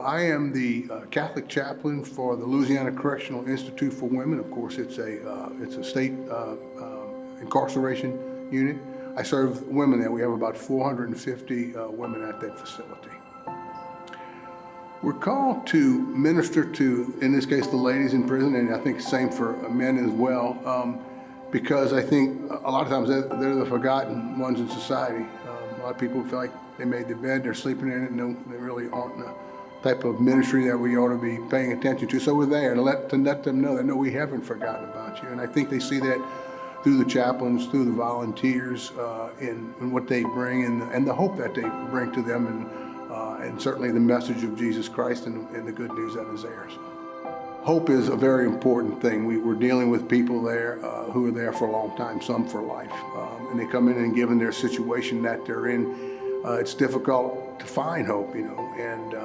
I am the Catholic chaplain for the Louisiana Correctional Institute for Women. Of course, it's a state incarceration unit. I serve women there. We have about 450 women at that facility. We're called to minister to, in this case, the ladies in prison, and I think same for men as well, because I think a lot of times they're the forgotten ones in society. A lot of people feel like they made the bed, they're sleeping in it, and they really aren't the type of ministry that we ought to be paying attention to. So we're there to let them know that, no, we haven't forgotten about you. And I think they see that through the chaplains, through the volunteers, in what they bring and the hope that they bring to them, and certainly the message of Jesus Christ and the good news that is there. So hope is a very important thing. We're dealing with people there who are there for a long time, some for life. And they come in and given their situation that they're in, it's difficult to find hope, and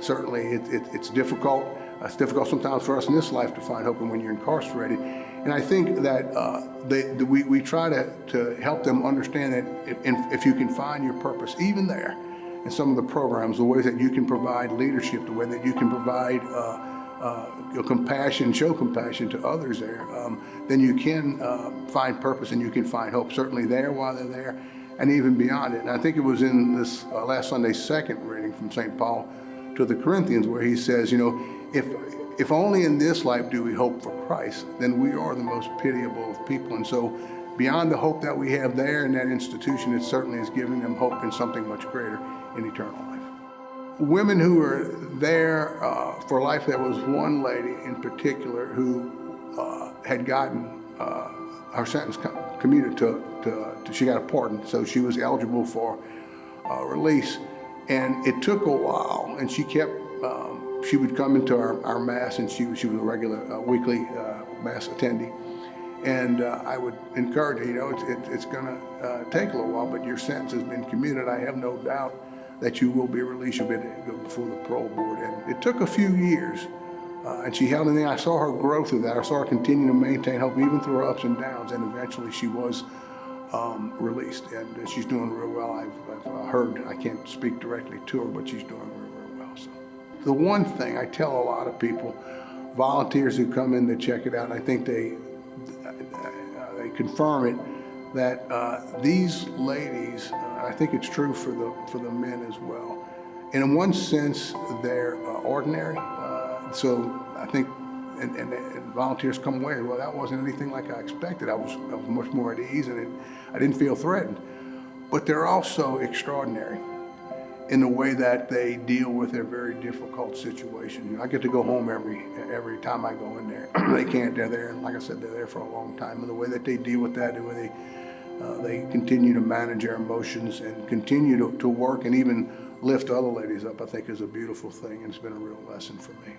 certainly it's difficult. It's difficult sometimes for us in this life to find hope when you're incarcerated. And I think that we try to help them understand that if you can find your purpose, even there, in some of the programs, the ways that you can provide leadership, the way that you can provide compassion, show compassion to others there, then you can find purpose and you can find hope, certainly there while they're there, and even beyond it. And I think it was in this last Sunday's second reading from St. Paul to the Corinthians where he says, if only in this life do we hope for Christ, then we are the most pitiable of people. And so beyond the hope that we have there in that institution, it certainly is giving them hope in something much greater in eternal life. Women who are there for life, there was one lady in particular who had gotten her sentence commuted to she got a pardon, so she was eligible for release. And it took a while, and she kept, she would come into our Mass, and she was a regular weekly Mass attendee. And I would encourage her, it's gonna take a little while, but your sentence has been commuted. I have no doubt that you will be released. You'll be able to go before the parole board. And it took a few years, and she held in there. I saw her grow through that. I saw her continue to maintain hope even through her ups and downs, and eventually she was released, and she's doing real well. I've heard, I can't speak directly to her, but she's doing real well. So the one thing I tell a lot of people, volunteers who come in to check it out, and I think they confirm it, that these ladies, I think it's true for the men as well. And in one sense, they're ordinary. So I think, and volunteers come away, well, that wasn't anything like I expected. I was much more at ease, and I didn't feel threatened. But they're also extraordinary in the way that they deal with their very difficult situation. I get to go home every time I go in there. They can't, they're there, and like I said, they're there for a long time. And the way that they deal with that, the way they continue to manage their emotions and continue to work and even lift other ladies up, I think is a beautiful thing, and it's been a real lesson for me.